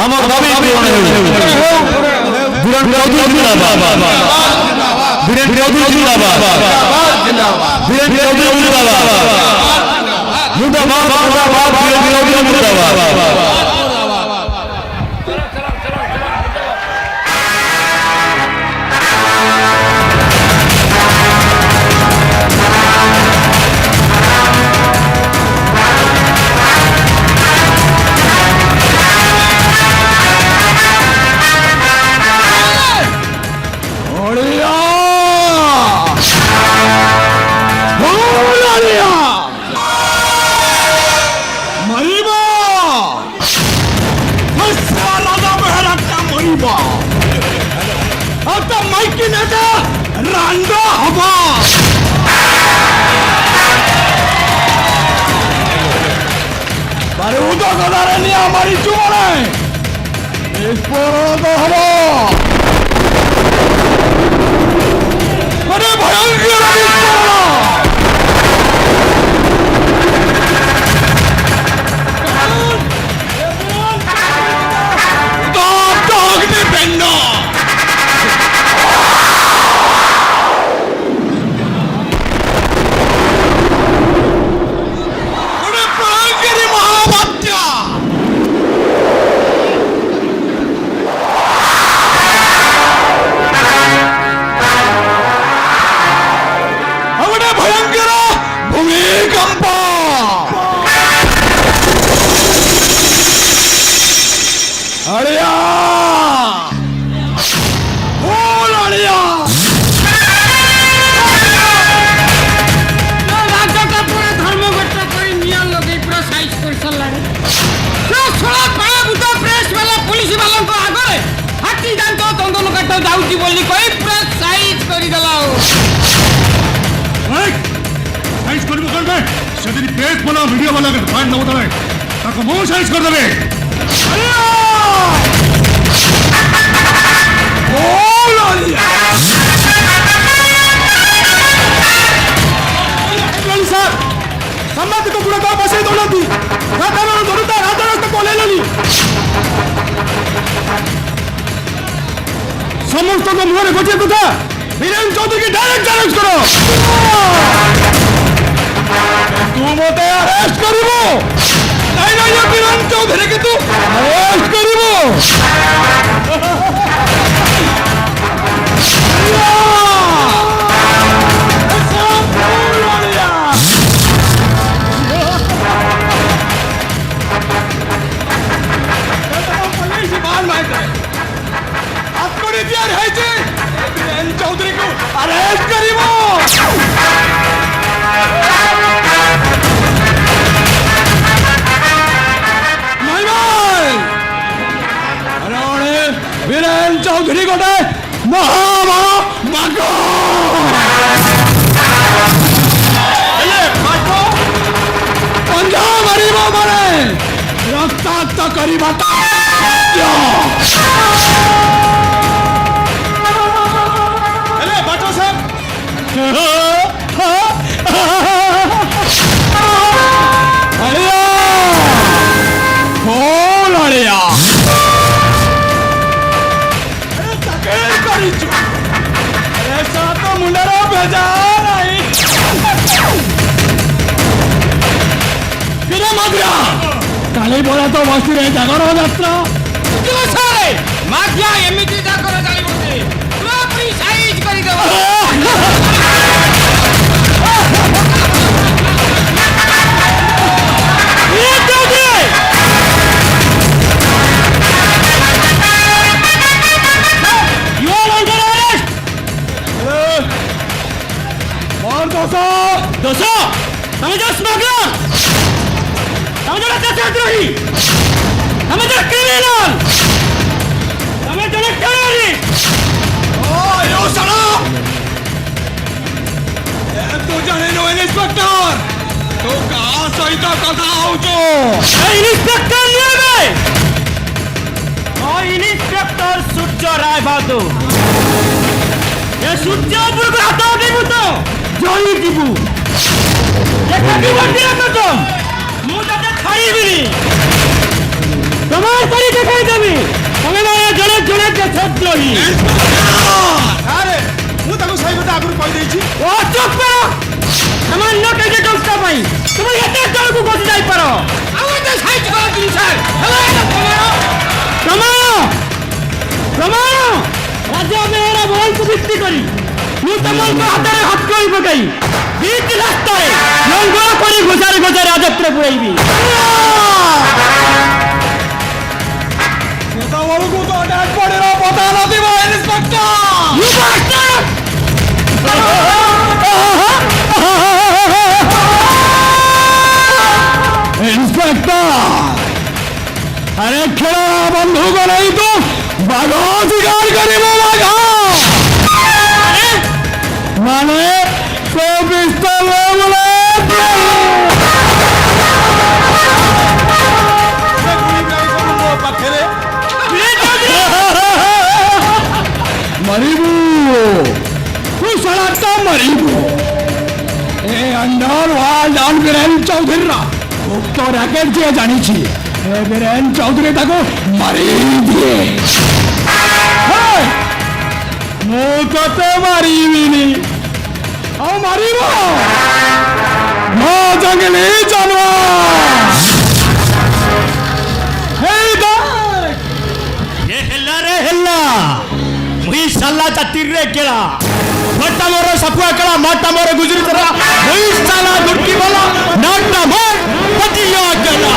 আমার দাবি পূরণ হবে। বীরেন চৌধুরী জিন্দাবাদ, বীরেন চৌধুরী জিন্দাবাদ, বীরেন চৌধুরী জিন্দাবাদ, মুর্দাবাদ মুর্দাবাদ, বীরেন চৌধুরী মুর্দাবাদ। আমার জীবনে বিস্ফোরণ হলো মানে ভয়ঙ্কর অগ্নিপিণ্ড जाऊची बोलली कोई पूरा साइज करी दलाओ साइज करबो करबे सेदिन पेज बना वीडियो बना के फाइल न उतारे ताको मो साइज कर देबे ओ लालिया लाली सर सम्मत को पूरा गांव बसे दौलती राता में दौड़ता राता रास्ता को ले लेली समस्त को मुहरे गोटे कथा बीरेन चौधरी की डायरेक्ट चैलेंज करो तू मते अरेस्ट करिबो नहीं नहीं ये बीरेन चौधरी के तू अरेस्ट करिबो चौधरी को अरेस्ट करिबो नहीं भाई अरे बीरेन चौधरी गोटे महामा मागो पंजा मारिबो माने रक्ताक्त करिबाटा काली बोला तो वस्तु रे जागर जात्रा सारे माफिया एमिति जागर जाली बोलते पूरा पूरी साइज करी देबो ये तो दे यू आर अंडर अरेस्ट और दोसो તમે જો સ્મગલર તમે જો દેશદ્રોહી તમે જો ક્રિમિનલ તમે જો ટેરરિસ્ટ ओ यो सड़ा ए तो जाने नो इंस्पेक्टर तो कहां सही तो कथा आउचो ए इंस्पेक्टर नियमे ओ इंस्पेक्टर सूर्य राय बहादुर ए सूर्य ऊपर को हाथ उठेबु तो जई दिबु एक की बंदी तो मु तते छाड़ीबिनी তোমার করি দেখাই দেবি পকাই বীজ রাস্তায় লঙ্ঘন করে ঘোষারে ঘোষারে রাজত্রে পুরাইবি কথা বলবো তো অ্যাটাক করে না পতা না দিব ইন্সপেক্টর ইন্সপেক্টর আরে খেলা বন্ধ করাই তো বাঘ শিকার করিব বাঘ মানে পিস্তল বলে মারিবু তুই সারাটা মারিবু এ আন্ডার ওয়ার্ল্ড বীরেন চৌধুরীরা উক্ত র্যাকেট দিয়ে জানিছি এ বীরেন চৌধুরী তাকে মারি দিয়ে ମୁଁ ତତେ ମାରିବିନି ଆଉ ମାରିବ ମୋ ଜଙ୍ଗଲି ଜାନୁଆର ଏ ହେଲା ରେ ହେଲା ମୁଇ ସାଲା ଚାତିରେ କେଳା ଫଟା ମୋର ସାପୁଆ କେଳା ମାଟା ମୋର ଗୁଜରି ତରା ମୁଇ ସାଲା ଦୁର୍କି ବଲା ନାଟା ମୋର ପଟିଆ କେଳା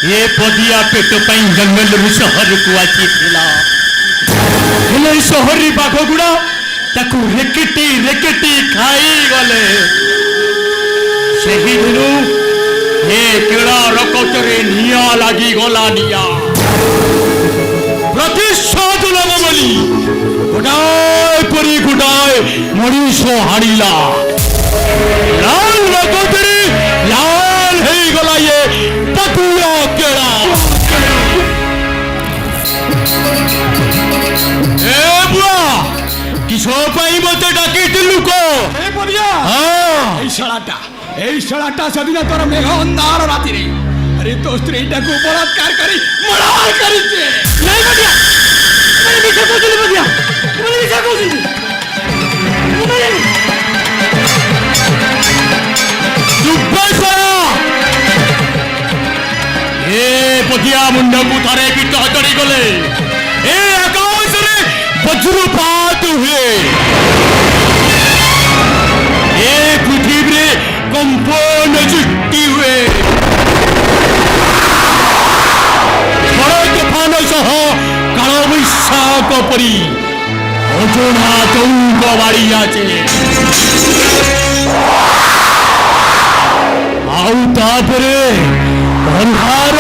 ये पदिया पेट पाई जंगल रु शहर को आसी थिला हेले शहरी बाघ गुड़ा ताकू रेकेटी रेकेटी खाई गले सही दिनु हे केड़ा रकतरे निया लागी गला निया प्रतिशोध लग बोली गुडाय परी गुडाय मनीषो हाड़ीला लाल रकतरे लाल हे गला ये पटुआ केड़ा ए बुआ किसो पाई मते डाकितिलु को ଏ ପଡ଼ିଆ এই শালাটা সেদিন তোর মেঘ ଅନ୍ଧାର ରାତିରେ আরে তো স্ত্রীটাକୁ বলাৎকার କରି মরার করিছে नहीं बदिया मैंने मिठा को दिल बदिया मैंने मिठा को दिल ଚୁପ କର ए बदिया मुंड को थारे पिट हटड़ी गले ए आकाश रे वज्रपात हुए ए पृथ्वी रे कंपन सृष्टि हुए तूफान सह काल बैशाख परी अजोना चौक बाड़ी आचे आउ तापरे अंधार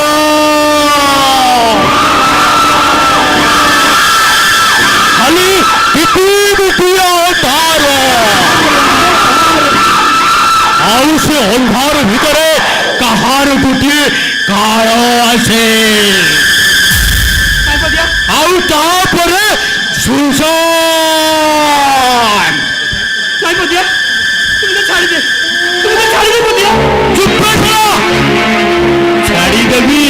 खाली पिटी पिटिया तार आउ से अंधार भितरे कहार गोटे काल आसे आउ तापरे सुनसान নাই পড়িয়া তুমি ছাড়ি দে পড়িয়া चुप बैठो छाड़ी देवी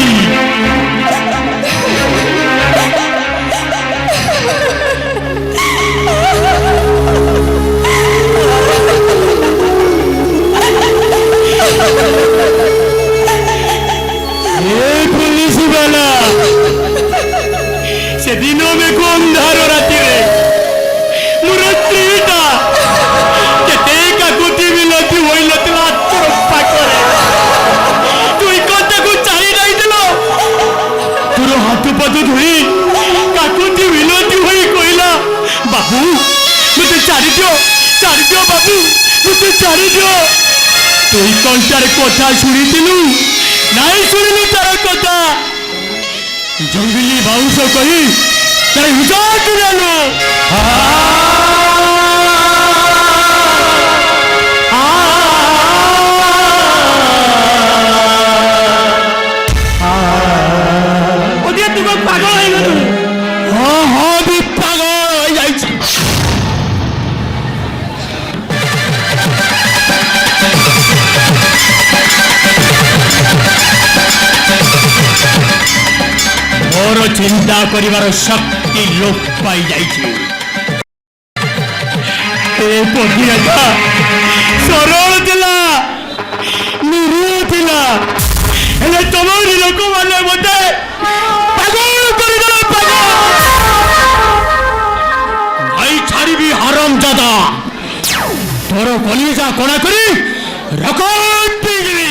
पुलिस वाला से दिनों में को अंधार राती रे मुरत्रीटा केते का गुटी मिलती होई लतला चोपा करे तुई कोते को चाहि नहीं दिलो तुरो हाथ पद धुई काकुटी मिलती होई कोइला बाबू मुते चारि दियो बाबू मुते चारि दियो तुई कंटार कथा सुनी दिलु नहीं सुनिलु तार कथा जंगली बाउंस कही तार हिसाब दिलालो पागल है हाँ हाँ भी চিন্তা করিবার শক্তি লোপ পাই যাইছে। ଏ ପକ୍ଷୀରେଖା ସରଳ ଥିଲା, ନିରୀହ ଥିଲା, ହେଲେ ତମରି ଲୋକମାନେ ମୋତେ ପାଗଳ କରିଦେଲେ। ପାଗଳ ଭାଇ ଛାଡ଼ିବି ହରମ ଜାଦା, ତୋର କଲିଜା କଣା କରି ରକମ ପିଇଯିବି।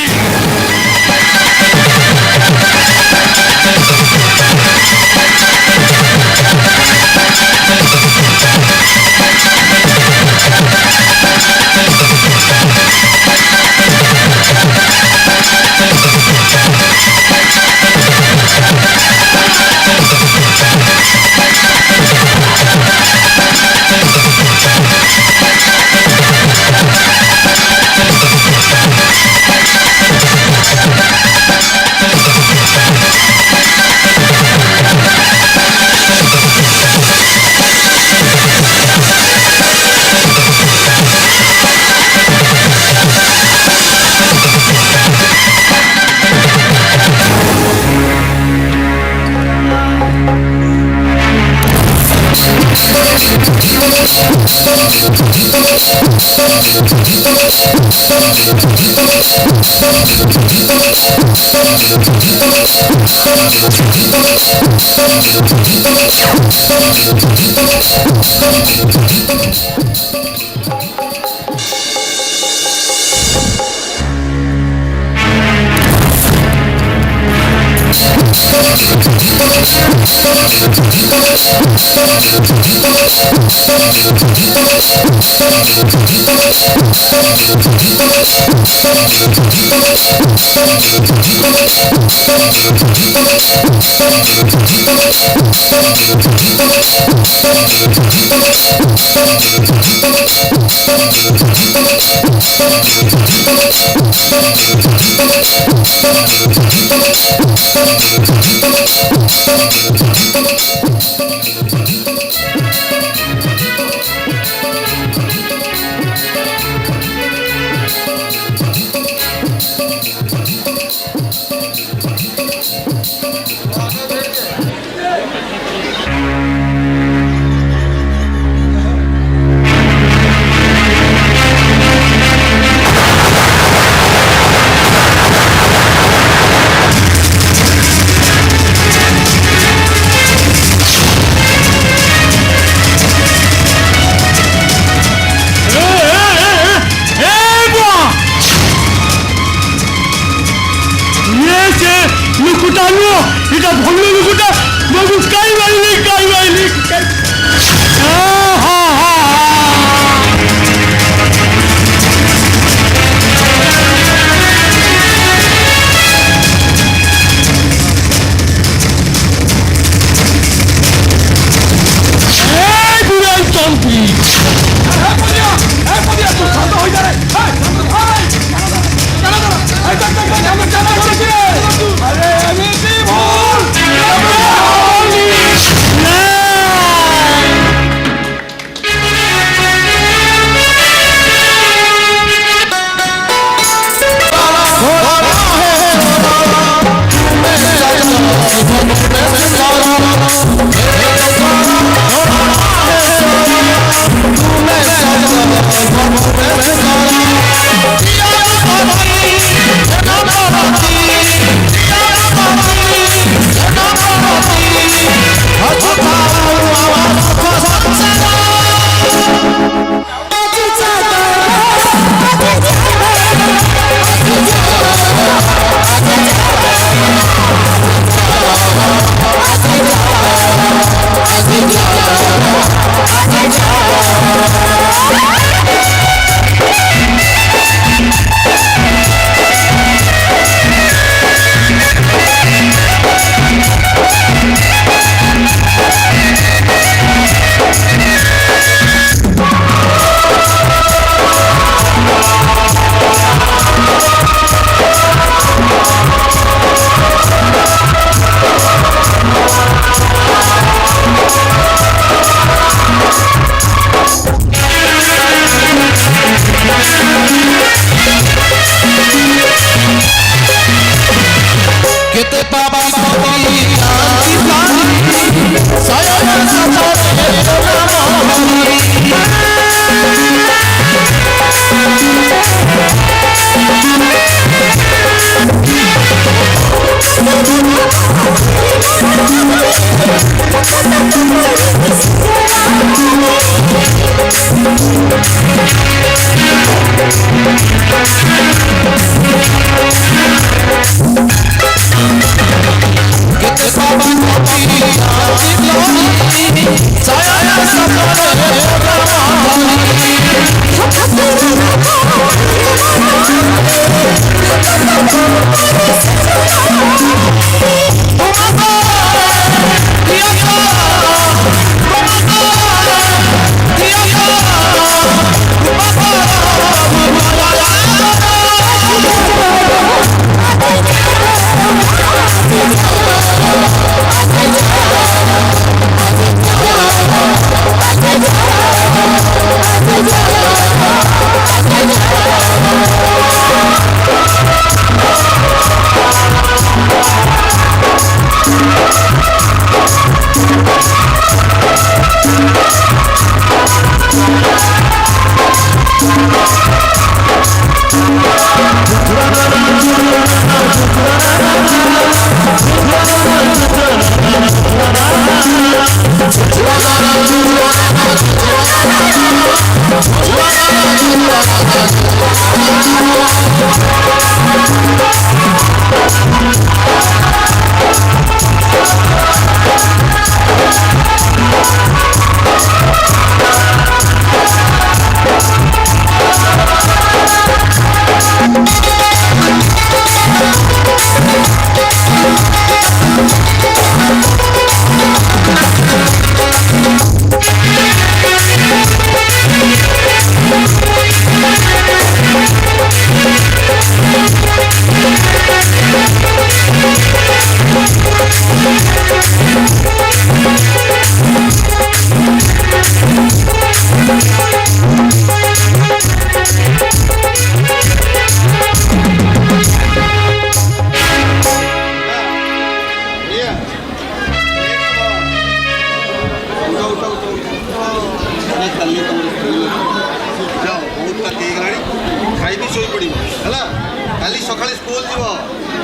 সকালে স্কুল যাব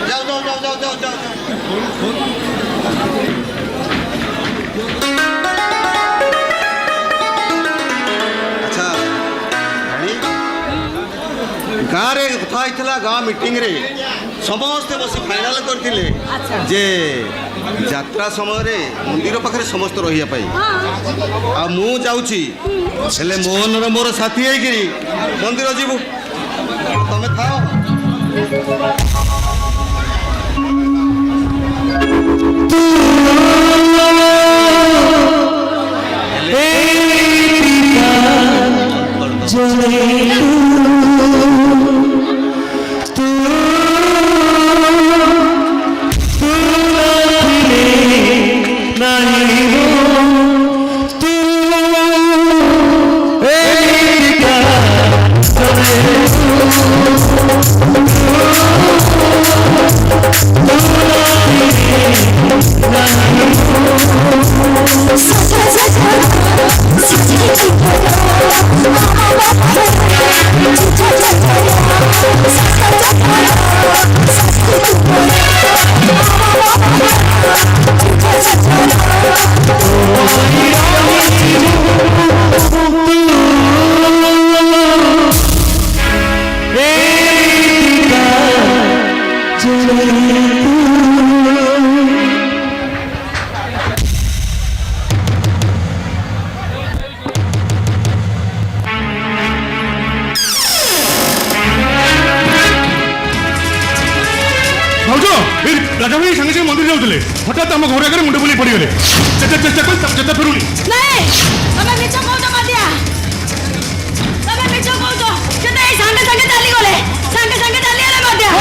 যাও যাও যাও যাও যাও যাও আচ্ছা রানী গাঁরে কথা হয়েছিল গাঁ মিটিং রে সমস্তে বসি ফাইনাল করলে যে যাত্রা সময় মন্দির পাখে সমস্ত রহিয়া পাই আর মু যাচ্ছি ହେଲେ ମୋହନର ମୋର ସାଥୀ ହେଇକିରି ମନ୍ଦିର ଯିବୁ ତମେ ଥାଅ রাজা ভাই সাথে সাথে মন্দির যাওলে হঠাৎ আমার ঘর আগে মুন্ডে বলি পড়িগলে চেষ্টা করি যেতে ফেরুনি নাই তবে মিছ কହୁଛ মাদিয়া তবে মিছ কହୁଛ সেটা এই সাঙ্গে সাঙ্গে চালি গলে সাঙ্গে সাঙ্গে চালি গলে মাদিয়া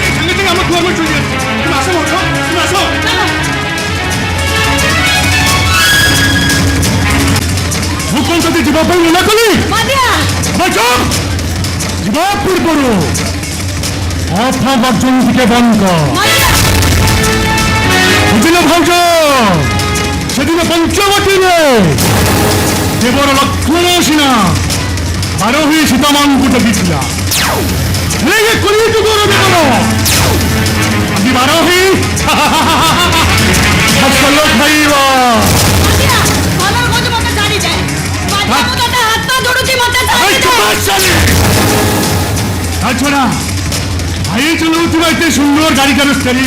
সাঙ্গে সাঙ্গে আমার ঘর মে চলে গেছে তুমি আসো তুমি আসো হুকুম যদি ଯିବା ପାଇଁ ମନା କଲି মাদিয়া বাঁচো ଯିବା ପୂର୍ବରୁ কথা বর্জন থেকে বন্ধ মাদিয়া বুঝিল ভাউজ সেদিন পঞ্চবটীরে দেবর লক্ষ্মণ সিনা বার হয়ে সীতামাঙ্কুট দিছিলা কলিযুগর বিপদ ବାରହି ଫସଲ ଖାଇବା। ମାଟିଆ ଭଲ କହୁଛୁ ମତେ ଛାଡ଼ିଦେ। ମାଟିଆ ମୁଁ ତୋତେ ହାତ ଯୋଡୁଛି ମତେ ଛାଡ଼ିଦେ। ତାଛଡ଼ା ଭାଇ ଚଲାଉଥିବା ଏତେ ସୁନ୍ଦର ଗାଡ଼ିଟାର ଷ୍ଟେରିଂ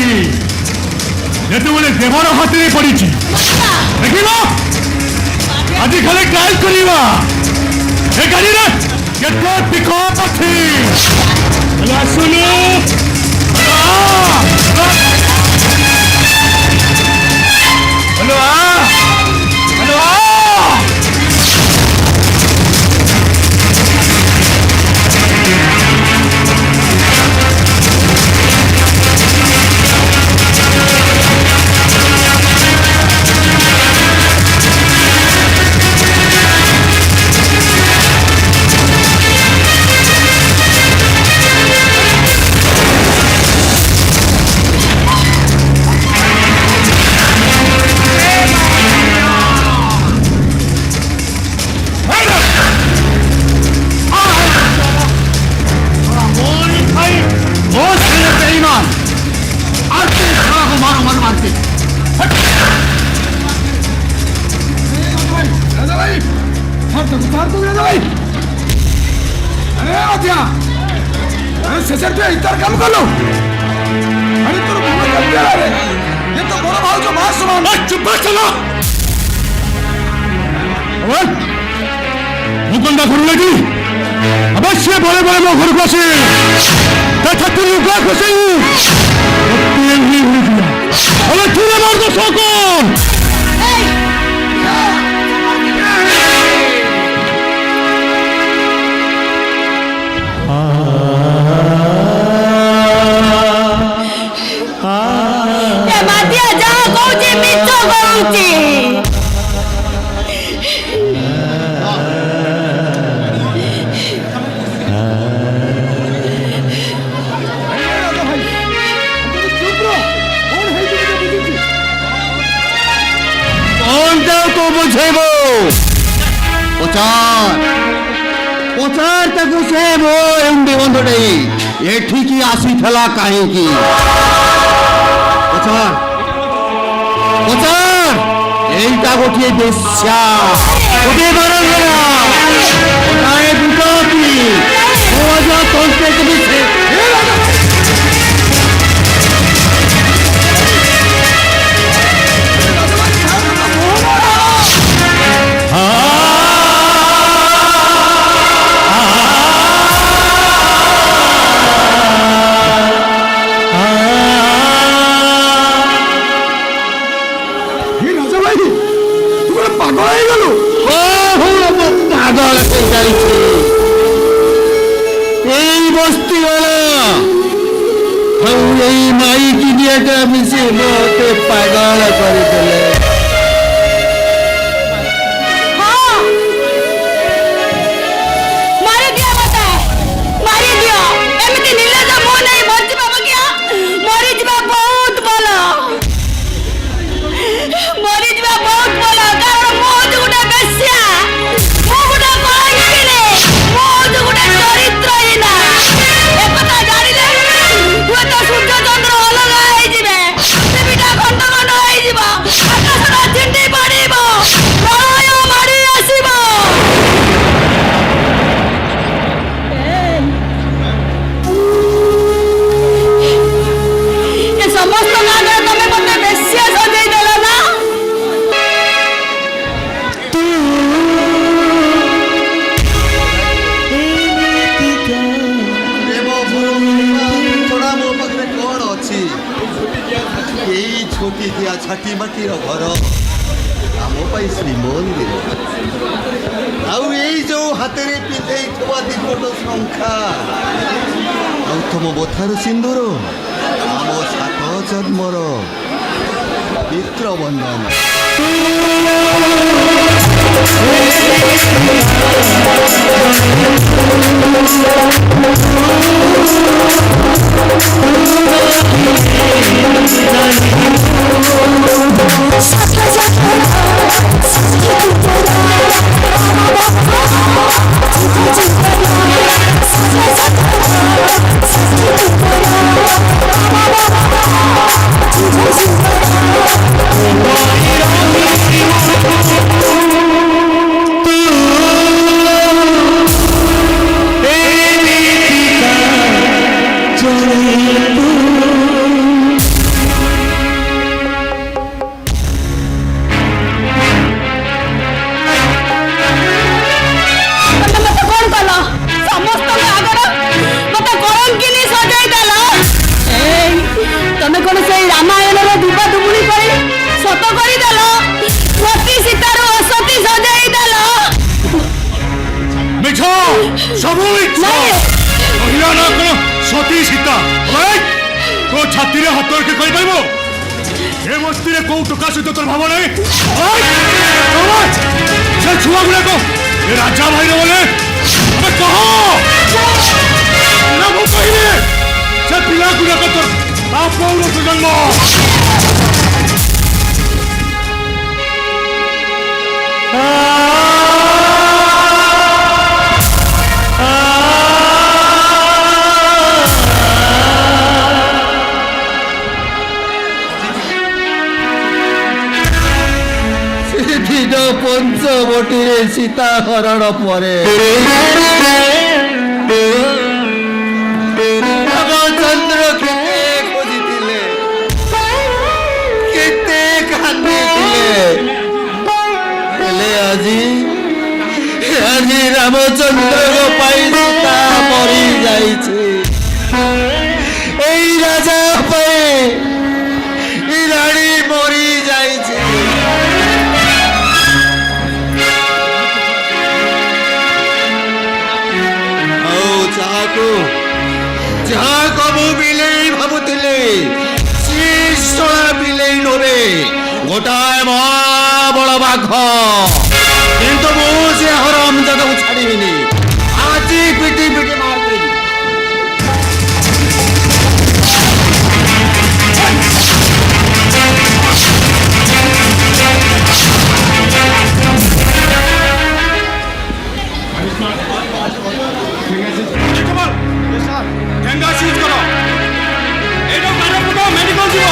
ଯେତେବେଳେ ଦେବର ହାତରେ ପଡ଼ିଛି ଦେଖିଲ ଆଜି ଖାଲି ଟ୍ରାଏଲ୍ କରିବା ଏ ଗାଡ଼ିରେ କେତେ ପିକଅପ୍ ଅଛି। ହେଲେ ଆସୁନୁ ହ୍ୟାଲୋ ହ୍ୟାଲୋ शेषर तू इतर काम कलो अरे तोर मुंह में क्या रे ये तो बड़ा भाव जो मार समान चुप चलो मुकुंदा घर लगी अवश्य बड़े बड़े लोग घर को आसे तथा तू लुका खुशी तेल ही हो गया अरे तूने मार दो सौकन ମାଟିଆ ଯାହା କହୁଛି ମିଛ କହୁଛି। तो बुझेबो पचार ताकू से मो एंडे बंधुटे एठी की आसी थला काहे की पचार एइटा गोटिए बेश्या ओटे बरंगला ओटाए दुटाती ओजा तोंते कभी से पागल कर छाटी माटीर घर आम श्रीमंदिर जो हाथ में पिंधे दीपट शंखा तुम बथार सिंदूर आम 7 जन्मर मित्र बंधन Mama, ইচ্ছা মহিলা না কোনো সতী সীতা ভাই তো ছাতিরে হাত রক্ষে কইপারিব এ মস্তিরে কোউ টকা সহিত তোর ভাব নাই সে ছুয়া গুড়াক এ রাজা ভাইরে বলে তবে কহ না ମୁଁ କହିବି ସେ ପିଲା ଗୁଡାକ ତୋର ବାପ ପୌରଷ ଜନ୍ମ সেদিন পঞ্চবটিরে সীতা হরণ পরে রামচন্দ্র কেতে খুঁজিলে কেতে কান্দিলে ହେଲେ ଆଜି ଆଜି ରାମଚନ୍ଦ୍ରଙ୍କ ପାଇଁ ସୀତା ମରି ଯାଇଛି ଏଇ ରାଜା ପାଇଁ ଏ ରାଣୀ ମରି ଯାଇଛି ଆଉ ଯାହାକୁ ମୁଁ ବିଲେଇ ଭାବୁଥିଲି ଶଳା ବିଲେଇ ନୁହେଁ ଗୋଟାଏ ମହାବଳ ବାଘ କିନ୍ତୁ ମୁଁ ସେ ହରମ ଜାଗାକୁ ଛାଡ଼ିବିନି ଆଜି ପିଟି ପିଟି ମାରିଦେବି ଠେଙ୍ଗା ସିଜ୍ କର ଏଇଟା ମେଡିକାଲ ଯିବ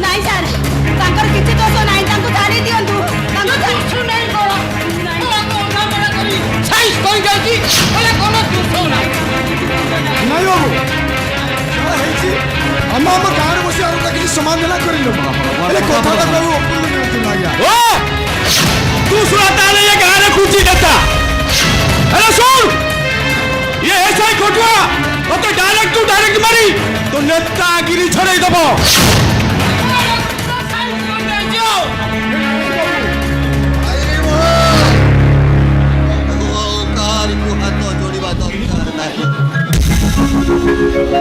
ନାଇଁ ସାର୍ ତାଙ୍କର କିଛି ଦୋଷ ନାହିଁ ତାଙ୍କୁ ଛାଡ଼ି ଦିଅନ୍ତୁ ତାଙ୍କୁ ଚାଷୁ ନାହିଁ କଣ ସାଇନ୍ସ କହିଯାଉଛି ହେଲେ କ'ଣ ଦୋଷ ନାହିଁ ନାଇଁ ବାବୁ ଯାହା ହେଇଛି ଆମ ଗାଁରେ ବସି ଆଉ କିଛି ସମାଧାନ କରିଲୁ ହେଲେ କଥାଟା କହିବୁ ଆଜ୍ଞା ओ तू सुना ताले ये गाने खुची देता अरे सुन ये ऐसा ही खोटवा और तो डायरेक्ट मारी तो नेतागिरी छड़े दबो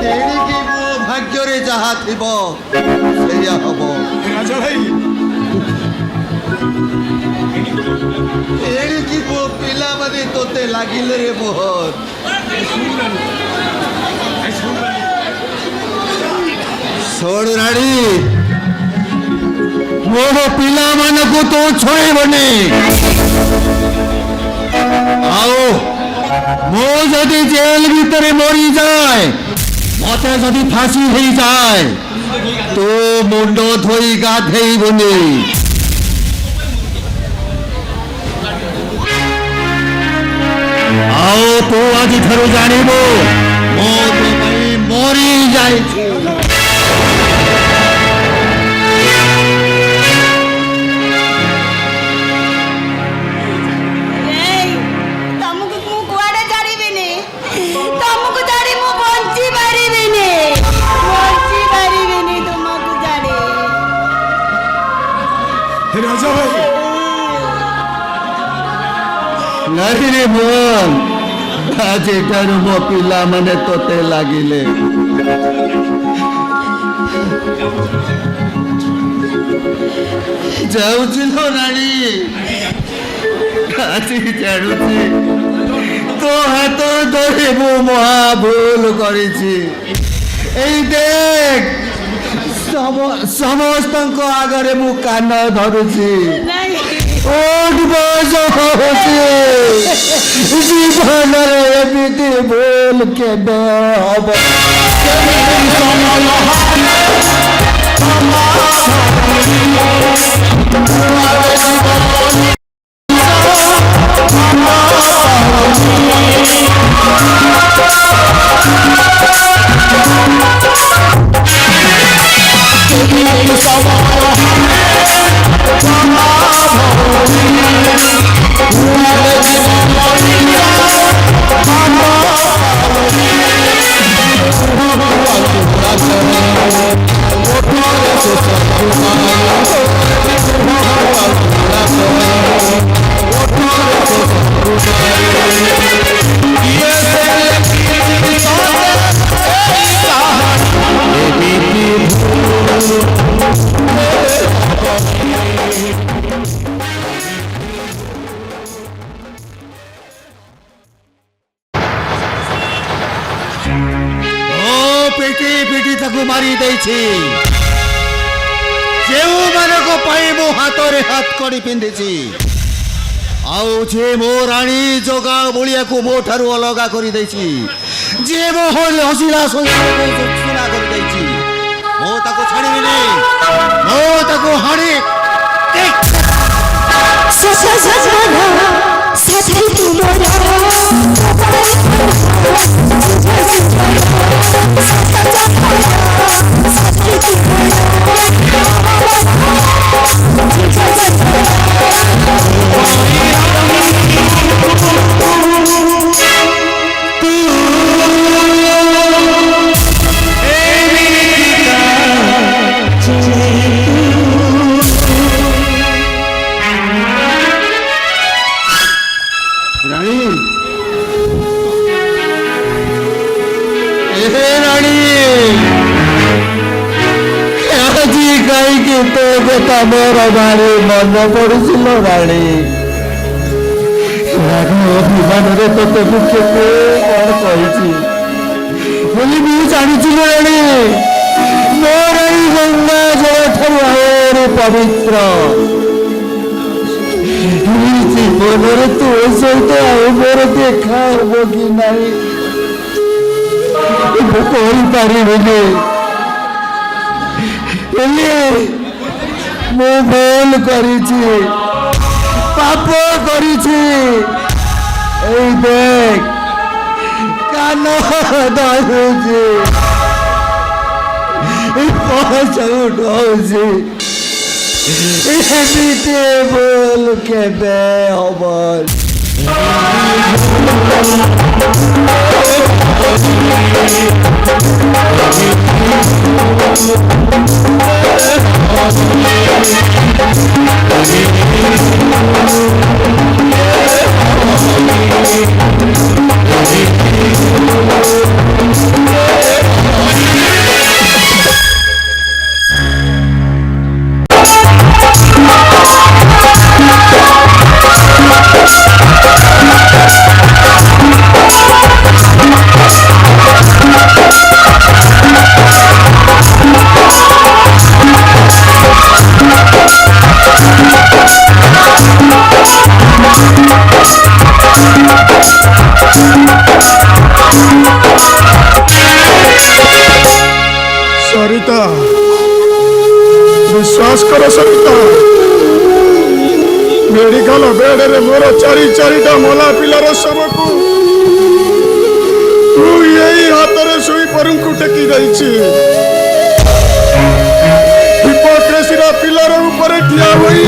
ତେଣିକି ମୋ ଭାଗ୍ୟରେ ଯାହା ଥିବ ସେଇଆ ହବ ରାଜା ଭାଇ ତେଣିକି ମୋ ପିଲାମାନେ ତୋତେ ଲାଗିଲେ ରେ ମୋହନ ଶୁଣ ରାଣୀ ମୋ ପିଲାମାନଙ୍କୁ ତୁ ଛୁଇଁବନି ଆଉ ମୁଁ ଯଦି ଜେଲ ଭିତରେ ମରିଯାଏ ମତେ ଯଦି ଫାଶୀ ହେଇଯାଏ ତୁ ମୁଣ୍ଡ ଧୋଇ ଗାଧେଇବୁନି ଆଉ ତୁ ଆଜିଠାରୁ ଜାଣିବୁ ମୁଁ ତୋ ପାଇଁ ମରି ଯାଇଛି ଏଇ ତମକୁ ମୁଁ କୁଆଡ଼େ ଛାଡ଼ିବିନି ତମକୁ ଛାଡ଼ି ମୁଁ ବଞ୍ଚି ପାରିବିନି ତୁମକୁ ଛାଡ଼ି ରାଜା ଭାଇ ନାଇଁ ରେ ମୋହନ ଆଜିଠାରୁ ମୋ ପିଲାମାନେ ତୋତେ ଲାଗିଲେ ଯାଉଛି ଲୋ ରାଣୀ ଆଜି ଜାଣୁଛି ତୋ ହାତ ଧରି ମୁଁ ମହା ଭୁଲ କରିଛି ଏଇ ଦେଖ ସମସ୍ତଙ୍କ ଆଗରେ ମୁଁ କାନ ଧରୁଛି ନାଇଁ ଓଠ ବସ ହଉଛି ଜୀବନରେ ଏମିତି ଭୁଲ କେବେ ହବ Yes, ପିଟି ପିଟି ତାକୁ ମାରି ଦେଇଛି। ଯେଉଁମାନଙ୍କ ପାଇଁ ମୁଁ ହାତରେ ହାତ କଡ଼ି ପିନ୍ଧିଛି, ଆଉ ଯେ ମୋ ରାଣୀ ଜଗା ବଳିଆକୁ ମୋ ଠାରୁ ଅଲଗା କରିଦେଇଛି, ଯିଏ ମୋ ହସିଲା ସୁନା କରିଦେଇଛି, ମୁଁ ତାକୁ ଛାଡ଼ିବିନି। ମୁଁ ତାକୁ ହାଣି ମୋର ଭାରି ମନ ପଡୁছিল ରାଣୀ। ଅଭିମାନରେ ତତେ ମୁଁ କେତେ କଣ କହିଛି ବୋଲି ମୁଁ ଜାଣିଥିଲି ରାଣୀ। ମୋର ଏଇ ଗଙ୍ଗା ଜଳ ଠାରୁ ଆହୁରି ପବିତ୍ର। ଏଇ ଜୀବନରେ ତୋ ସହିତ ଆଉ ମୋର ଦେଖା ହବ କି ନାହିଁ ମୁଁ କହିପାରିବିନି। ହେଲେ ମୁଁ ଭୁଲ କରିଛି, ପାପ କରିଛି। ଏଇ ଦେଖ କାନ ଧରୁଛି, ପଛ ଉଠଉଛି। ଏମିତି ଭୁଲ କେବେ ହବ? सरिता, विश्वास कर सरिता, मेडिकल बेड मोर चारिटा मला पिलार शवकू तू यही हाथ शुई परंकु टेकी जाइछि। हिपोक्रेसी पिलार ऊपर ठिया होई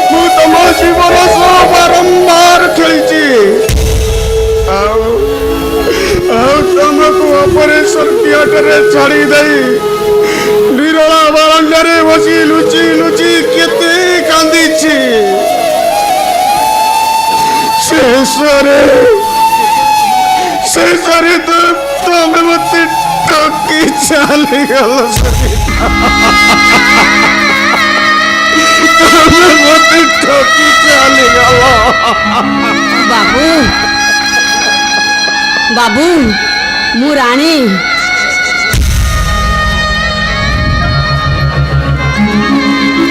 तू तम जीवन सह बारंबार खेलिछि। तुमको ऑपरेशन थिएटर छाड़ी दई निरोला बारंडारे बसी लुची लुची केते कांदी शेषरे तो तुम्हें मत ठकी चली गल। तुम्हें मत ठकी चली गल। बाबू बाबू मु राणी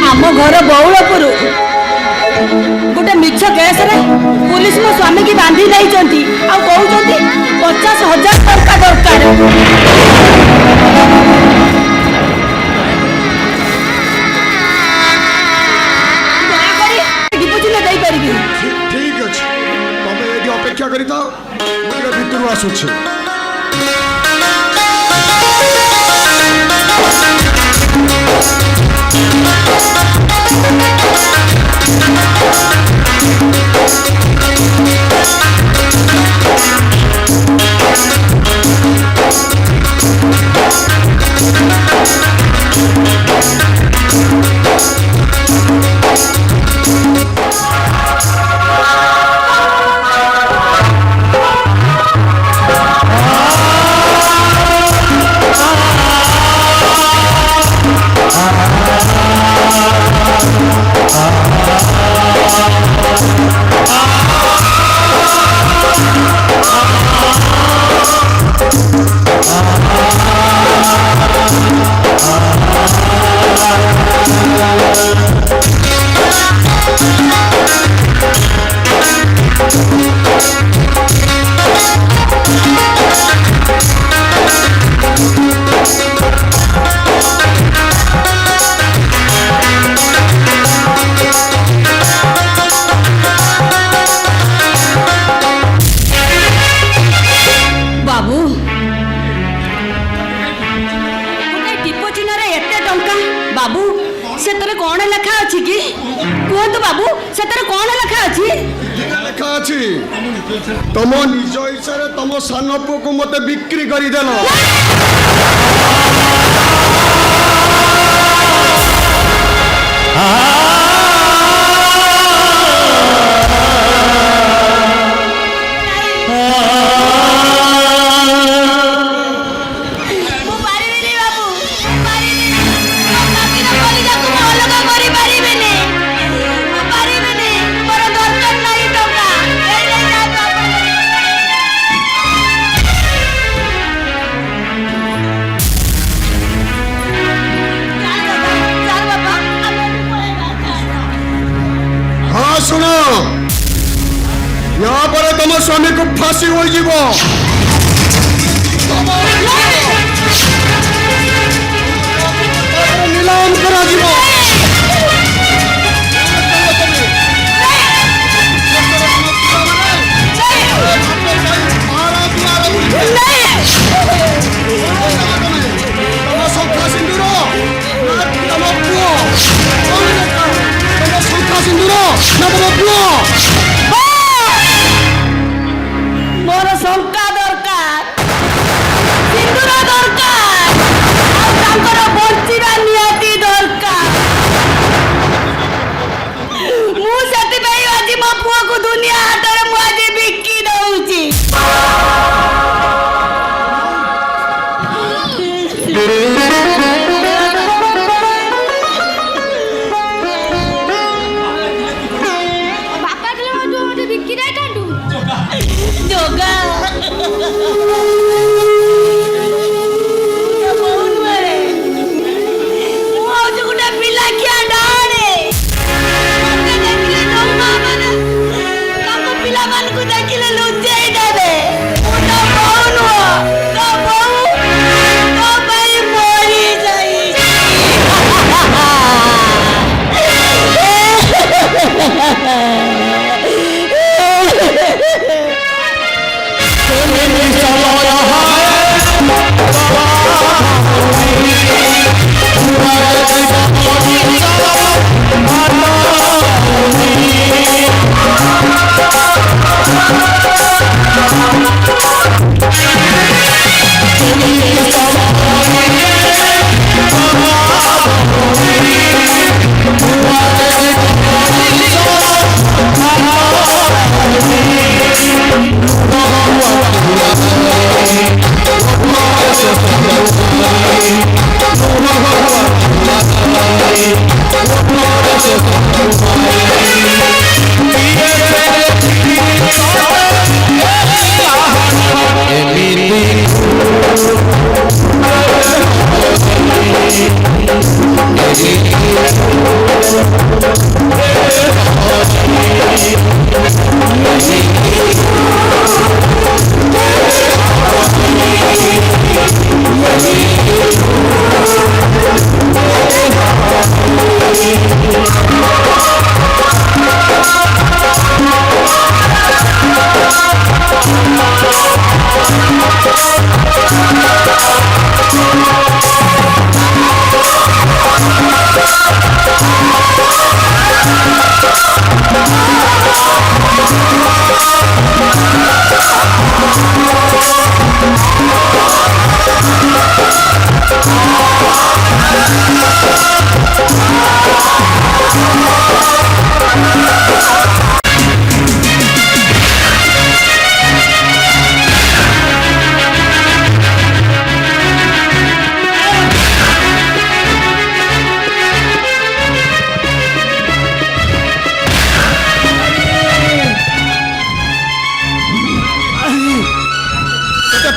आम घर बौलपुर गोटे मिछ केस रे पुलिस मो स्वामी की बांधी नहीं कहते 50,000 टंका दरकार। ठीक अच्छे तुम ये अपेक्षा कर भितर आसुच्छे। कौन लिखा अच्छी कि कहतु बाबू से कौन लिखा अच्छी লেখা আছে তম নিজ ইচ্ছারে তম সান পুকু মতে বিক্রি করে দেল हाँ सुनो यहाँ पर तुम स्वामी को फांसी हो जीव नीलाम करा जीव मोर शंका दरकार सिंदूर दरकार बंचिबा नियति दरकार मु सेति आज मो पुआ को दुनिया हाथ में आज बिकी दउची जोगा पिला क्या डाले पिला मान को देखिले लुचे देवे मरी जाई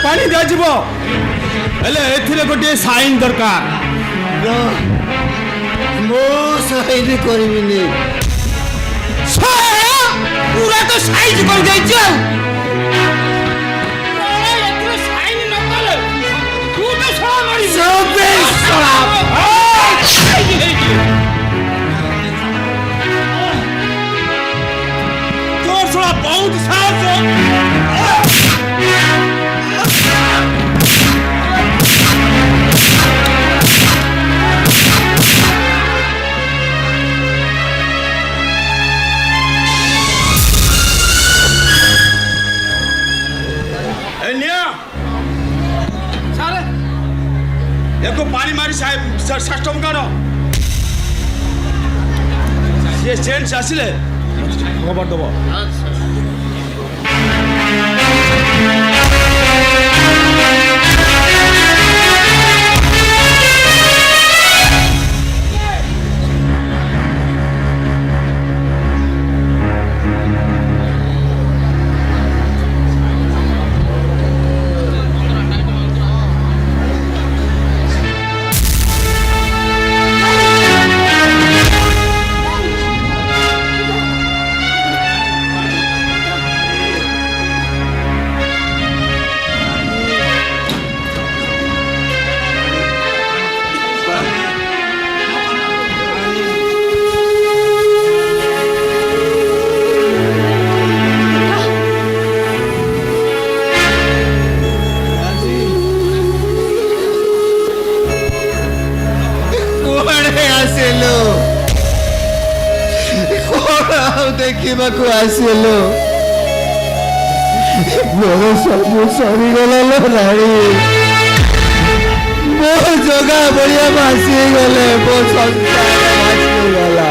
पानी दिज्व हेले गोटे साइन दरकार मो साइन करबिनी पूरा तो साइज कर जाइछ तोर छोड़ा बहुत साथ एको पानी मारी सिस्टम कर ये चेंज आसिले खबर दब ଦେଖିବାକୁ ଆସିଲୁ ମୋର ସବୁ ସରିଗଲା ଲୋ ରାଣୀ ମୋ ଜଗା ବଳିଆ ଭାସିଗଲେ ମୋ ସଂସାର ଭାସିଗଲା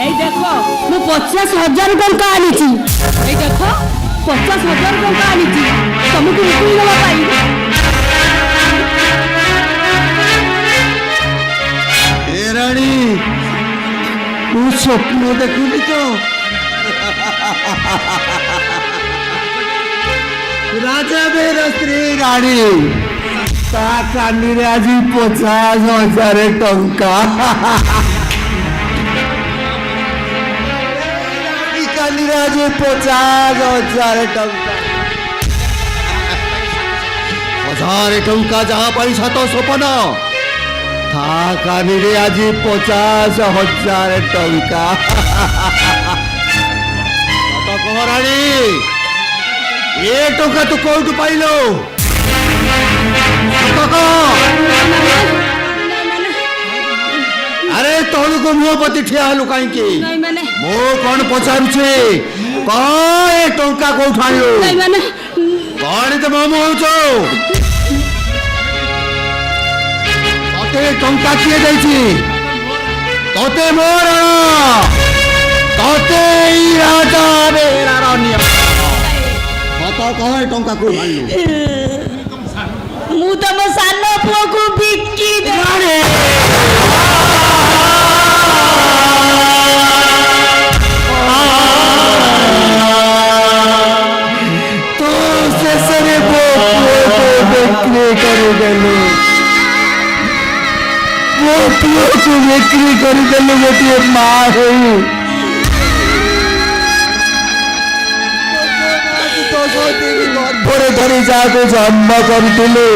এই দেখো ମୁଁ 50,000 ଟଙ୍କା ଆଣିଛି এই ଦେଖ 50,000 ଟଙ୍କା ଆଣିଛି ତମକୁ ଉଠେଇ ଦେବା ପାଇଁ ରାଣୀ ମୁଁ ସ୍ୱପ୍ନ ଦେଖୁନି ତ ରାଜା ବେର ସ୍ତ୍ରୀ ରାଣୀ ତା କାନିରେ ଆଜି 50,000 ଟଙ୍କା କାନିରେ ଆଜି 50,000 ଟଙ୍କା 1,000 ଟଙ୍କା ଯାହା ପଇସା ତ ସ୍ୱପ୍ନ ତା କାନିରେ ଆଜି 50,000 ଟଙ୍କା ସତ କହ ରାଣୀ ଏ ଟଙ୍କା ତୁ କୋଉଠୁ ପାଇଲୁ ସତ କହ ଆରେ ତଳକୁ ମୁହଁ ପତି ଠିଆ ହେଲୁ କାହିଁକି ମୁଁ କଣ ପଚାରୁଛି କହ ଏ ଟଙ୍କା କୋଉଠୁ ଆଣିଲୁ କଣ ତ ମୋମୋ ହଉଛୁ ତତେ ଟଙ୍କା କିଏ ଦେଇଛି ତତେ ମୋର ତତେ ଏଇ ରାଜା ବେରାର ନିୟମ ସତ କହ ଏ ଟଙ୍କା କୋଉଠୁ ଆଣିଲୁ ମୁଁ ତମ ସାନ ପୁଅକୁ ବିକି ଦେବି ବିକ୍ରି କରିଦେଲୁ ଗୋଟିଏ ମା ହେଇ ଗର୍ଭରେ ଧରି ଯାହାକୁ ଜନ୍ମ କରିଥିଲୁ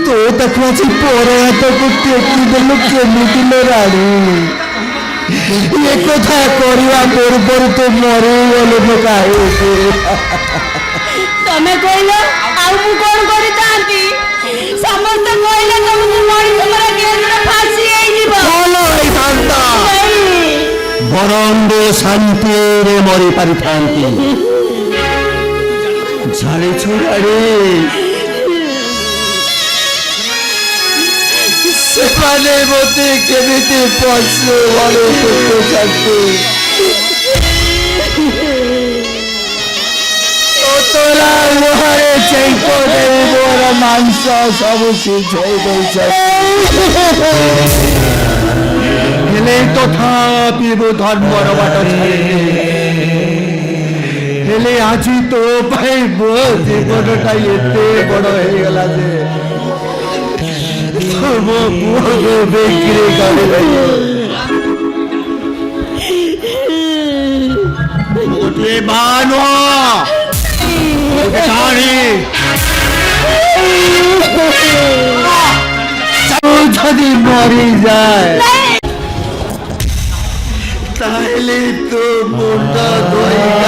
ତୁ ତାକୁ ଆଜି ପର ହାତକୁ ଟେକିଦେଲୁ କେମିତି ଲୋ ରାଣୀ ଏ କଥା କରିବା ପୂର୍ବରୁ ତୁ ମରିଗଲୁ କାହିଁକି ତମେ କହିଲ ଆଉ ମୁଁ କଣ କରିଥାନ୍ତି ସମସ୍ତେ କହିଲେ ତମକୁ ମଣିଷ ମରା କେନ୍ଦ୍ର ଫାଶୀ ହେଇଯିବ ଭଲ ହେଇଥାନ୍ତା ବରଂ ଶାନ୍ତିରେ ମରି ପାରିଥାନ୍ତି ଜାଣିଛୁ ରାଣୀ ସେମାନେ ମୋତେ କେମିତି ପଶୁ ଭଳି କୁଟୁଛନ୍ତି ତୋରା ଲୁହାରେ ଚେଙ୍କ ଦେଇ ମୋର ମାଂସ ସବୁ ସିଝେଇ ଦେଇଛନ୍ତି ହେଲେ ତଥାପି ମୁଁ ଧର୍ମର ବାଟ ଛାଡ଼ିନି ହେଲେ ଆଜି ତୋ ପାଇଁ ମୋ ଜୀବନଟା ଏତେ ବଡ଼ ହେଇଗଲା ଯେ ମୋ ପୁଅକୁ ବିକ୍ରି କରିଦେଲି ଗୋଟିଏ ମା ନୁହଁ ଯଦି ମରିଯାଏ ତାହେଲେ ତୁ ମୁଣ୍ଡ ଧୋଇ